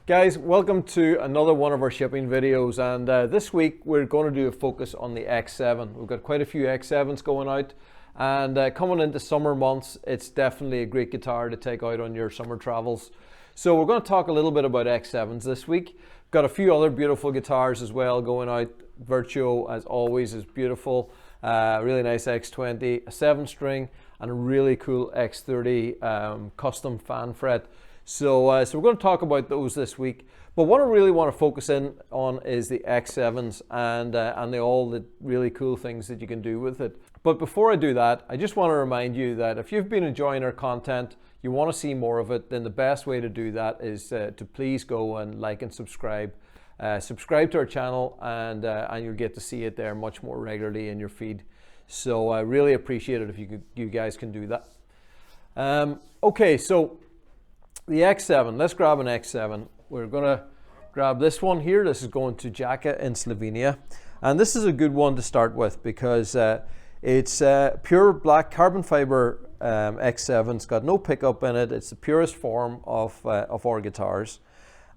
Guys, welcome to another one of our shipping videos, and this week we're going to do a focus on the X7. We've got quite a few X7s going out, and coming into summer months, it's definitely a great guitar to take out on your summer travels. So we're going to talk a little bit about X7s this week. Got a few other beautiful guitars as well going out. Virtuo, as always, is beautiful. Really nice X20, a 7-string, and a really cool X30 custom fan fret. So we're going to talk about those this week. But what I really want to focus in on is the X7s and all the really cool things that you can do with it. But before I do that, I just want to remind you that if you've been enjoying our content, you want to see more of it, then the best way to do that is to please go and like and subscribe. Subscribe to our channel, and you'll get to see it there much more regularly in your feed. So I really appreciate it if you guys can do that. Okay, so the X7, let's grab an X7. We're gonna grab this one here. This is going to Jaka in Slovenia. And this is a good one to start with because it's pure black carbon fiber X7. It's got no pickup in it. It's the purest form of our guitars.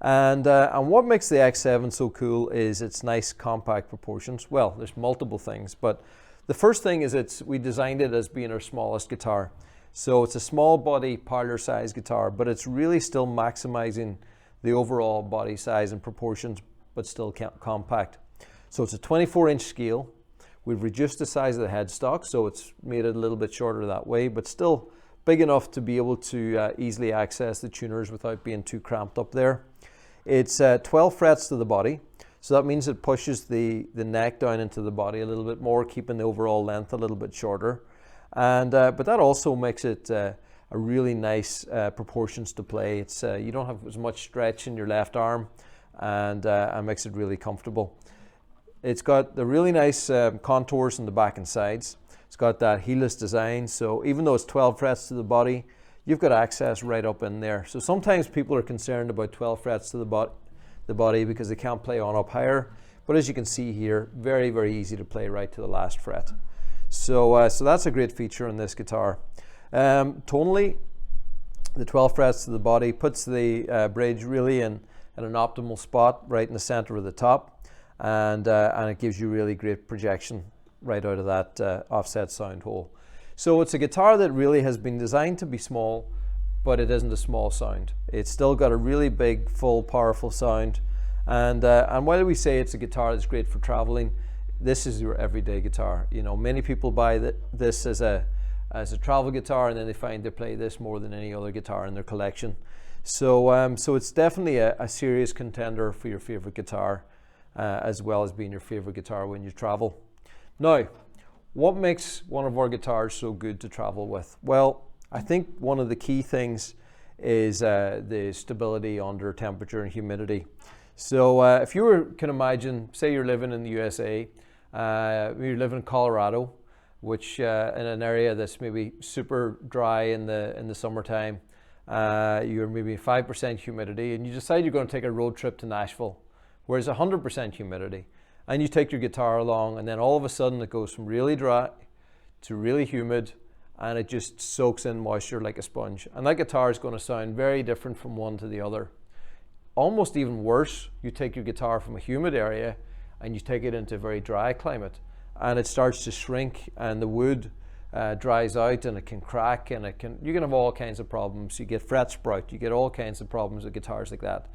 And what makes the X7 so cool is its nice compact proportions. Well, there's multiple things, but the first thing is we designed it as being our smallest guitar. So it's a small body parlor size guitar, but it's really still maximizing the overall body size and proportions, but still compact. So it's a 24-inch scale. We've reduced the size of the headstock, so it's made it a little bit shorter that way, but still big enough to be able to easily access the tuners without being too cramped up there. It's 12 frets to the body, so that means it pushes the neck down into the body a little bit more, keeping the overall length a little bit shorter. And but that also makes it a really nice proportions to play. It's you don't have as much stretch in your left arm, and makes it really comfortable. It's got the really nice contours in the back and sides. It's got that heelless design, so even though it's 12 frets to the body, you've got access right up in there. So sometimes people are concerned about 12 frets to the body because they can't play on up higher. But as you can see here, very, very easy to play right to the last fret. So that's a great feature in this guitar. Tonally, the 12 frets to the body puts the bridge really in an optimal spot right in the center of the top, and it gives you really great projection right out of that offset sound hole. So it's a guitar that really has been designed to be small, but it isn't a small sound. It's still got a really big, full, powerful sound, and while we say it's a guitar that's great for traveling, this is your everyday guitar. You know, many people buy this as a travel guitar, and then they find they play this more than any other guitar in their collection. So so it's definitely a serious contender for your favorite guitar, as well as being your favorite guitar when you travel. Now, what makes one of our guitars so good to travel with? Well, I think one of the key things is the stability under temperature and humidity. So if you can imagine, say you're living in the USA, you live in Colorado, which in an area that's maybe super dry in the summertime, you're maybe 5% humidity, and you decide you're going to take a road trip to Nashville, where it's 100% humidity, and you take your guitar along, and then all of a sudden it goes from really dry to really humid, and it just soaks in moisture like a sponge. And that guitar is going to sound very different from one to the other. Almost even worse, you take your guitar from a humid area and you take it into a very dry climate, and it starts to shrink, and the wood dries out, and it can crack, and you can have all kinds of problems. You get fret sprout, you get all kinds of problems with guitars like that.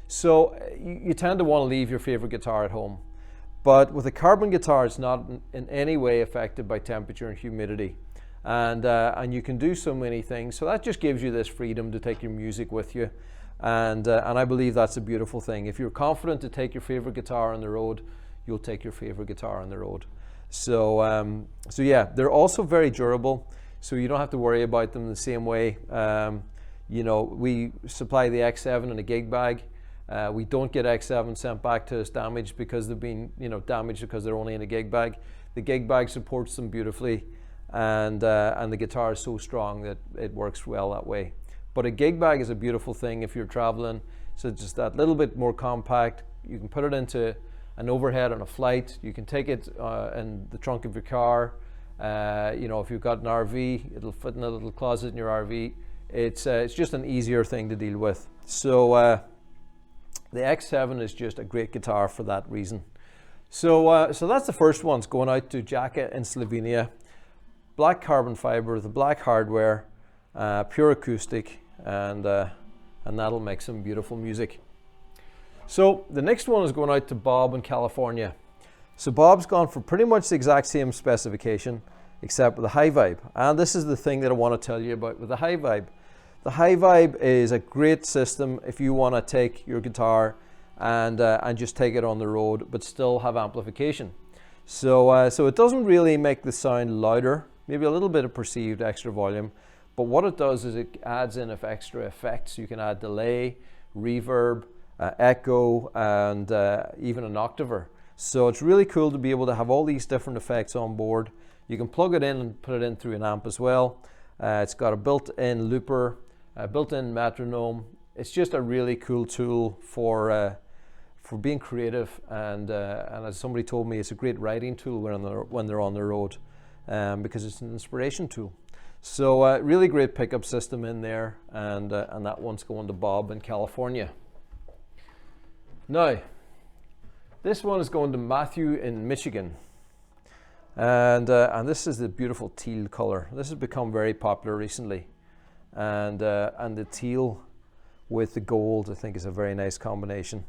So you tend to want to leave your favorite guitar at home. But with a carbon guitar, it's not in any way affected by temperature and humidity, and you can do so many things. So that just gives you this freedom to take your music with you. And I believe that's a beautiful thing. If you're confident to take your favorite guitar on the road, you'll take your favorite guitar on the road. So yeah, they're also very durable, so you don't have to worry about them the same way. You know, we supply the X7 in a gig bag. We don't get X7 sent back to us damaged because they've been, damaged because they're only in a gig bag. The gig bag supports them beautifully, and the guitar is so strong that it works well that way. But a gig bag is a beautiful thing if you're traveling. So just that little bit more compact. You can put it into an overhead on a flight. You can take it in the trunk of your car. If you've got an RV, it'll fit in a little closet in your RV. It's just an easier thing to deal with. So The X7 is just a great guitar for that reason. So that's the first one. It's going out to Jacka in Slovenia. Black carbon fiber, the black hardware, pure acoustic, and that'll make some beautiful music. So the next one is going out to Bob in California. So Bob's gone for pretty much the exact same specification, except with the high vibe. And this is the thing that I want to tell you about with the high vibe. The high vibe is a great system if you want to take your guitar and just take it on the road, but still have amplification. So it doesn't really make the sound louder, maybe a little bit of perceived extra volume, but what it does is it adds in extra effects. You can add delay, reverb, echo, and even an octaver. So it's really cool to be able to have all these different effects on board. You can plug it in and put it in through an amp as well. It's got a built-in looper, a built-in metronome. It's just a really cool tool for being creative, and as somebody told me, it's a great writing tool when they're on the road, because it's an inspiration tool. So really great pickup system in there, and that one's going to Bob in California. Now, this one is going to Matthew in Michigan, and this is the beautiful teal color. This has become very popular recently, and the teal with the gold, I think, is a very nice combination.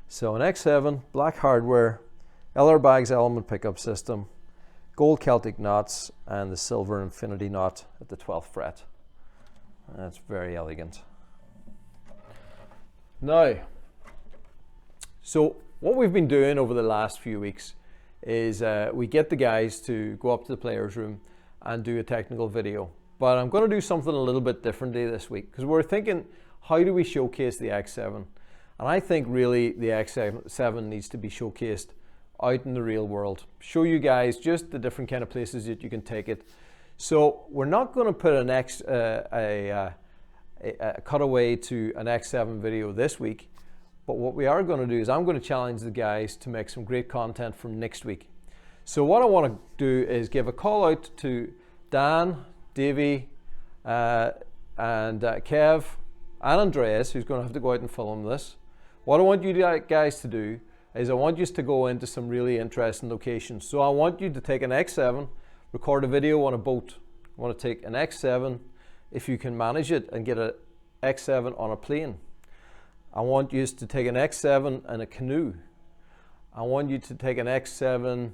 So an X7, black hardware, LR Baggs element pickup system, gold Celtic knots, and the silver infinity knot at the 12th fret. That's very elegant. Now, so what we've been doing over the last few weeks is we get the guys to go up to the player's room and do a technical video. But I'm going to do something a little bit differently this week, because we're thinking, how do we showcase the X7? And I think really the X7 needs to be showcased out in the real world. Show you guys just the different kind of places that you can take it. So we're not going to put a cutaway to an X7 video this week, but what we are going to do is I'm going to challenge the guys to make some great content from next week. So what I want to do is give a call out to Dan, Davey, and Kev, and Andreas, who's going to have to go out and film this. What I want you guys to do is I want you to go into some really interesting locations. So I want you to take an X7, record a video on a boat. I want to take an X7, if you can manage it, and get an X7 on a plane. I want you to take an X7 in a canoe. I want you to take an X7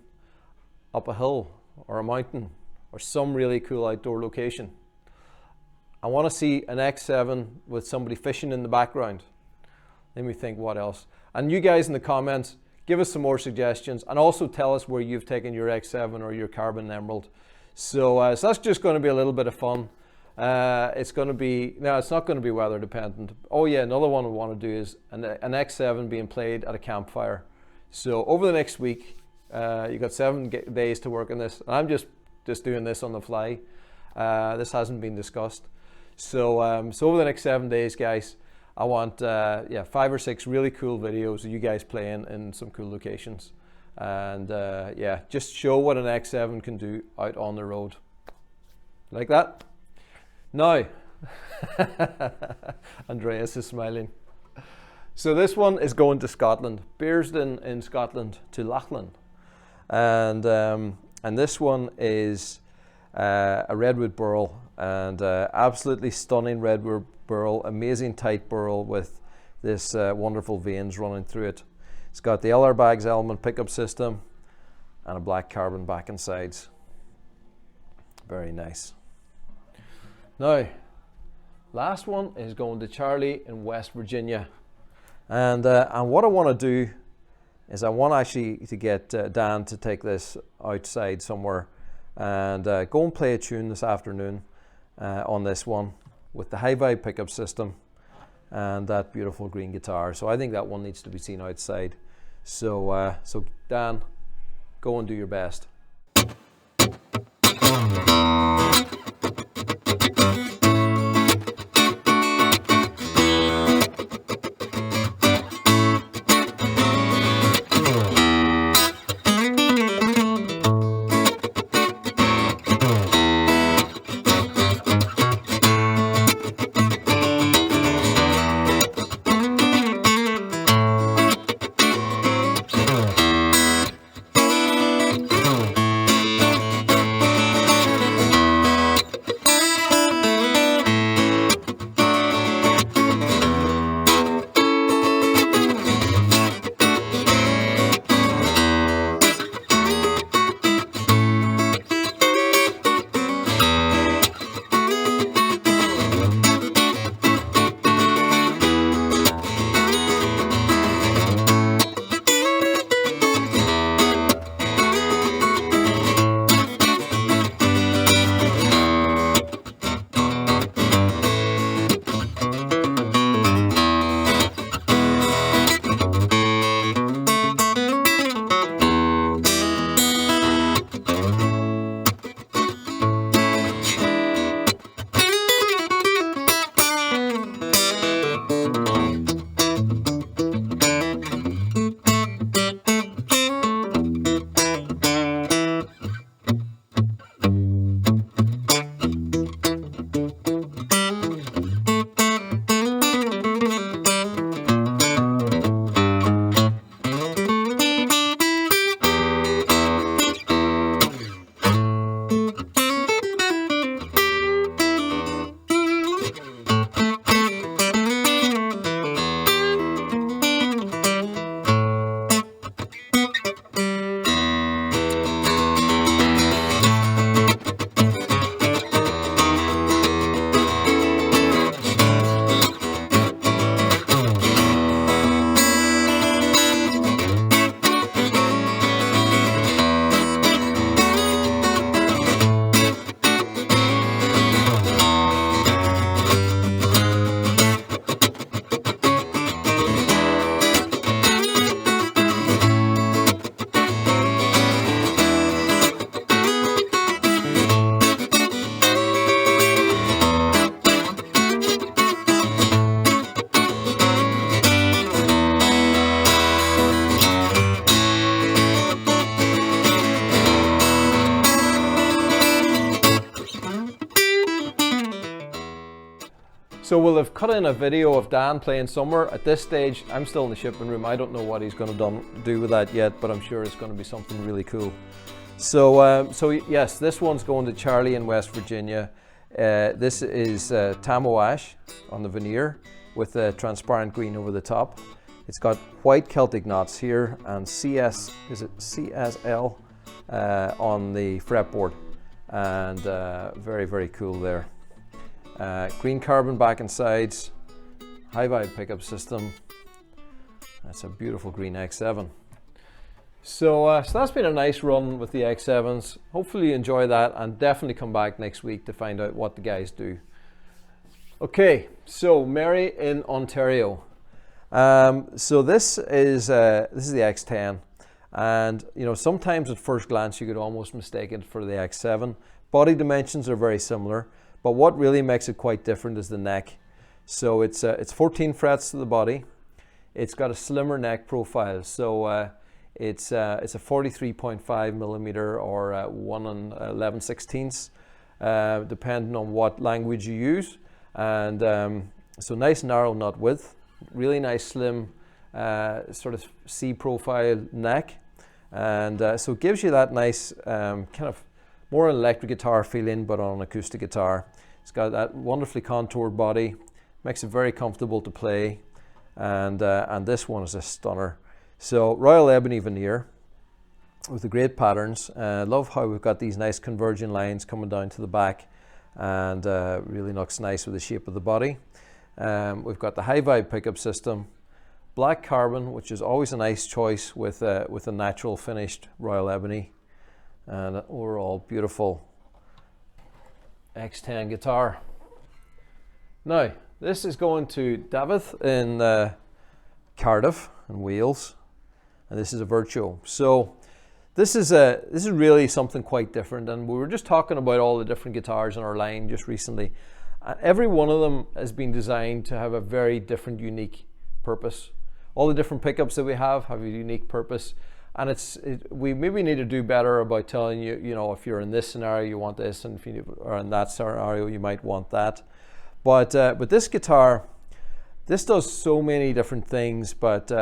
up a hill or a mountain or some really cool outdoor location. I want to see an X7 with somebody fishing in the background. Let me think what else. And you guys in the comments, give us some more suggestions, and also tell us where you've taken your X7 or your Carbon Emerald. So that's just going to be a little bit of fun. It's going to be, no, it's not going to be weather dependent. Oh yeah, another one we want to do is an X7 being played at a campfire. So over the next week, you've got 7 days to work on this. I'm just doing this on the fly. This hasn't been discussed. So over the next 7 days, guys, I want 5 or 6 really cool videos of you guys playing in some cool locations, and just show what an X7 can do out on the road. Like that? Now, Andreas is smiling. So this one is going to Scotland, Bearsden in Scotland to Lachlan, and this one is a redwood burl, and absolutely stunning redwood burl, amazing tight burl with this wonderful veins running through it. It's got the LR Baggs element pickup system and a black carbon back and sides. Very nice. Now, last one is going to Charlie in West Virginia, and what I want to do is I want actually to get Dan to take this outside somewhere and go and play a tune this afternoon on this one with the high vibe pickup system and that beautiful green guitar. So I think that one needs to be seen outside. So Dan, go and do your best. So we'll have cut in a video of Dan playing somewhere. At this stage, I'm still in the shipping room. I don't know what he's going to do with that yet, but I'm sure it's going to be something really cool. So yes, this one's going to Charlie in West Virginia. This is Tamo Ash on the veneer with a transparent green over the top. It's got white Celtic knots here and CSL on the fretboard, and very, very cool there. Green carbon back and sides, high vibe pickup system. That's a beautiful green X7. So that's been a nice run with the X7s. Hopefully you enjoy that, and definitely come back next week to find out what the guys do. Okay, so Mary in Ontario. So this is the X10, and you know, sometimes at first glance you could almost mistake it for the X7. Body dimensions are very similar, but what really makes it quite different is the neck. So it's 14 frets to the body. It's got a slimmer neck profile, so it's a 43.5 millimeter or 1 11/16, depending on what language you use, and so nice narrow nut width. Really nice slim sort of C profile neck, and so it gives you that nice kind of more an electric guitar feeling, but on an acoustic guitar. It's got that wonderfully contoured body, makes it very comfortable to play, and this one is a stunner. So Royal Ebony veneer with the great patterns. Love how we've got these nice converging lines coming down to the back, and really looks nice with the shape of the body. We've got the high vibe pickup system, black carbon, which is always a nice choice with a natural finished Royal Ebony, and an overall beautiful X10 guitar. Now this is going to David in Cardiff in Wales, and this is a Virtuo. So this is really something quite different, and we were just talking about all the different guitars in our line just recently. Every one of them has been designed to have a very different, unique purpose. All the different pickups that we have a unique purpose, and we maybe need to do better about telling you, you know, if you're in this scenario you want this, and if you are in that scenario you might want that. But this guitar, this does so many different things, but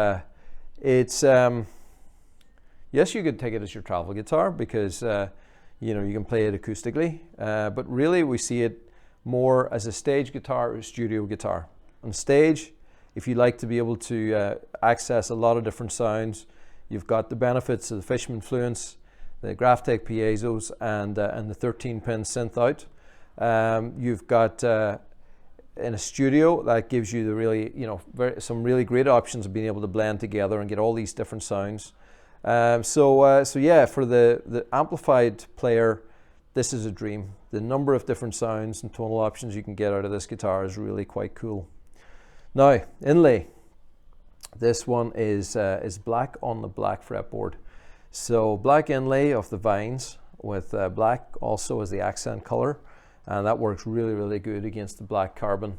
it's yes, you could take it as your travel guitar because you know, you can play it acoustically, but really we see it more as a stage guitar or a studio guitar. On stage, if you like to be able to access a lot of different sounds, you've got the benefits of the Fishman Fluence, the Graphtec piezos, and the 13-pin synth out. You've got in a studio that gives you the really, you know, some really great options of being able to blend together and get all these different sounds. So yeah, for the amplified player, this is a dream. The number of different sounds and tonal options you can get out of this guitar is really quite cool. Now, inlay. This one is black on the black fretboard. So black inlay of the vines with black also as the accent color, and that works really, really good against the black carbon.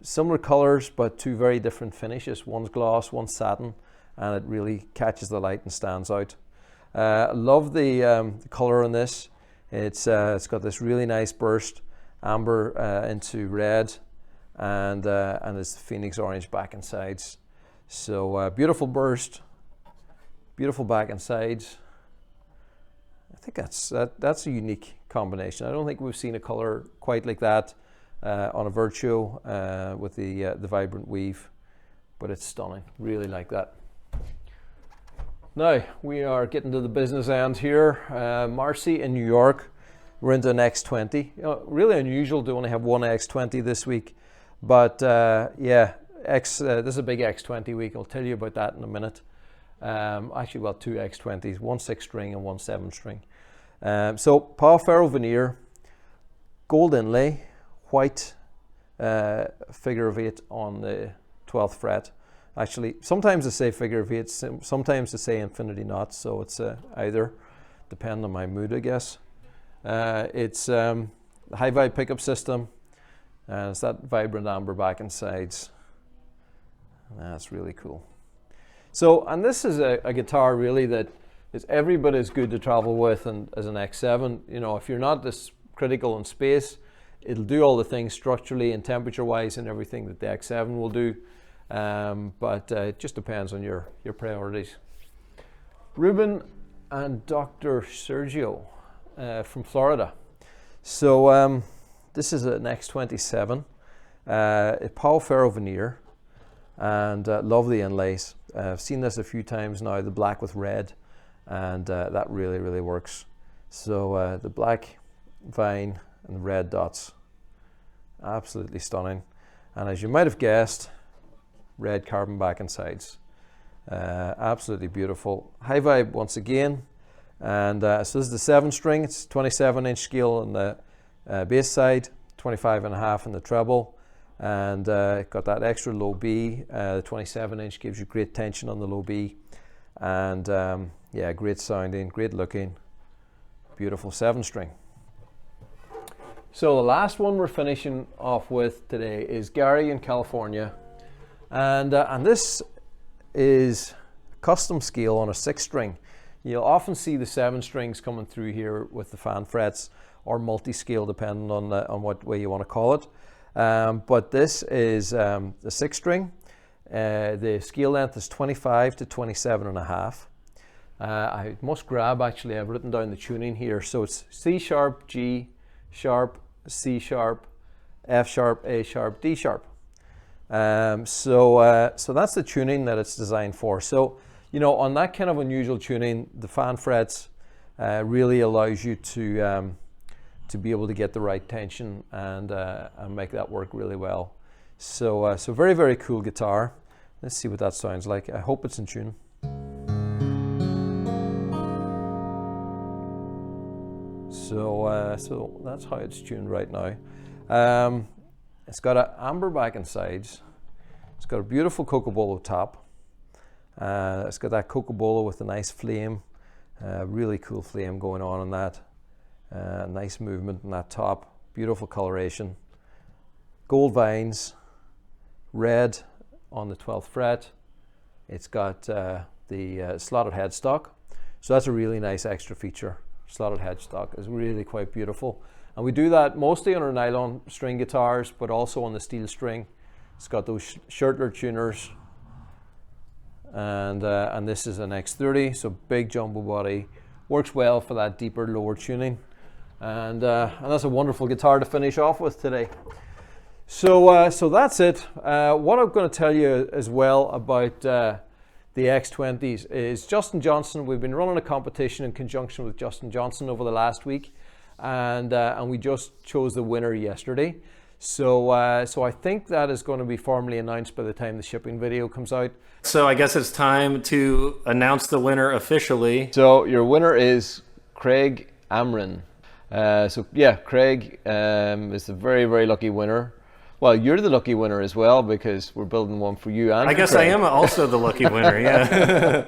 Similar colors, but two very different finishes. One's gloss, one's satin, and it really catches the light and stands out. Love the color on this. It's got this really nice burst, amber into red, and it's Phoenix orange back and sides. So beautiful burst, beautiful back and sides. I think that's a unique combination. I don't think we've seen a color quite like that on a Virtuo with the vibrant weave, but it's stunning. Really like that. Now we are getting to the business end here. Marcy in New York. We're into an X20. You know, really unusual to only have one X20 this week, but yeah, this is a big X20 week. I'll tell you about that in a minute. Actually, well, two X20s, one 6-string and one 7-string. So Paul Ferro veneer, gold inlay, white figure of 8 on the 12th fret. Actually, sometimes they say figure of 8, sometimes they say infinity knots, so it's either, depending on my mood, I guess. It's the high vibe pickup system, and it's that vibrant amber back and sides. That's really cool. So, and this is a guitar really that is every bit as good to travel with and as an X7. You know, if you're not this critical in space, It'll do all the things structurally and temperature wise and everything that the X7 will do, but it just depends on your priorities. Ruben and Dr. Sergio from Florida. So this is an X27, Pau Ferro veneer, and love the inlays. I've seen this a few times now, the black with red, and that really works. So the black vine and the red dots, absolutely stunning. And as you might have guessed, red carbon back and sides. Absolutely beautiful. High vibe once again. And so this is the 7-string. It's 27-inch scale on the bass side, 25.5 on the treble, and got that extra low B. The 27-inch gives you great tension on the low B, and yeah, great sounding, great looking, beautiful 7-string. So the last one we're finishing off with today is Gary in California, and this is a custom scale on a 6-string. You'll often see the 7 strings coming through here with the fan frets, or multi-scale depending on what way you want to call it. But this is the 6-string. The scale length is 25 to 27.5. I must grab, actually, I've written down the tuning here. So it's C sharp, G sharp, C sharp, F sharp, A sharp, D sharp. So that's the tuning that it's designed for. So, you know, on that kind of unusual tuning, the fan frets really allows you to be able to get the right tension and make that work really well. So very cool guitar. Let's see what that sounds like. I hope it's in tune. So that's how it's tuned right now. It's got an amber back and sides. It's got a beautiful Cocobolo top. It's got that Cocobolo with a nice flame, really cool flame going on in that. Nice movement in that top, beautiful coloration. Gold vines, red on the 12th fret. It's got the slotted headstock, so that's a really nice extra feature. Slotted headstock is really quite beautiful, and we do that mostly on our nylon string guitars, but also on the steel string. It's got those Shirtler tuners. And this is an X30, so big jumbo body, works well for that deeper, lower tuning, and that's a wonderful guitar to finish off with today. So that's it. What I'm going to tell you as well about the X20s is Justin Johnson. We've been running a competition in conjunction with Justin Johnson over the last week, and we just chose the winner yesterday. So I think that is going to be formally announced by the time the shipping video comes out. So I guess it's time to announce the winner officially. So your winner is Craig Amrin. So yeah, Craig is the very lucky winner. Well, you're the lucky winner as well, because we're building one for you and I guess Craig. I am also the lucky winner, yeah.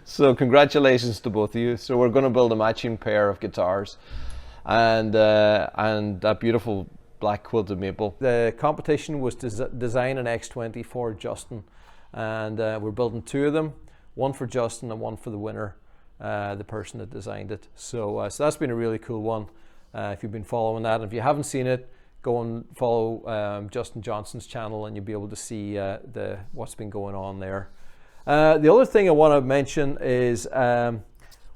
So congratulations to both of you. So we're going to build a matching pair of guitars, and that beautiful black quilted maple. The competition was to design an X20 for Justin, and we're building 2 of them, one for Justin and one for the winner, the person that designed it. So that's been a really cool one. If you've been following that, and if you haven't seen it, go and follow Justin Johnson's channel, and you'll be able to see what's been going on there. The other thing I want to mention is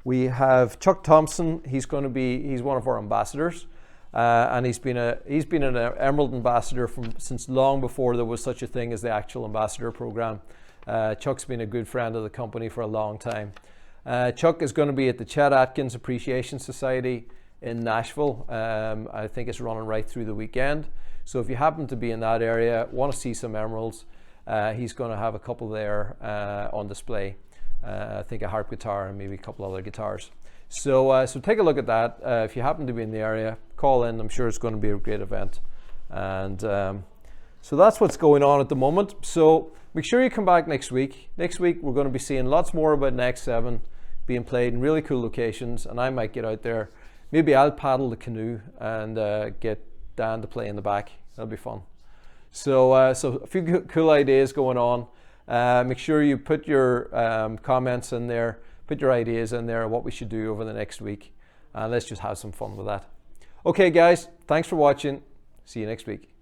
we have Chuck Thompson. He's one of our ambassadors. And he's been an Emerald ambassador since long before there was such a thing as the actual ambassador program. Chuck's been a good friend of the company for a long time. Chuck is going to be at the Chet Atkins Appreciation Society in Nashville. I think it's running right through the weekend. So if you happen to be in that area, want to see some emeralds, he's going to have a couple there on display. I think a harp guitar and maybe a couple other guitars. So take a look at that. If you happen to be in the area, call in. I'm sure it's going to be a great event. And so that's what's going on at the moment. So make sure you come back next week. Next week we're going to be seeing lots more about an X7 being played in really cool locations, and I might get out there. Maybe I'll paddle the canoe and get Dan to play in the back. That'll be fun. So a few cool ideas going on. Make sure you put your comments in there. Put your ideas in there, what we should do over the next week, and let's just have some fun with that. Okay guys, thanks for watching. See you next week.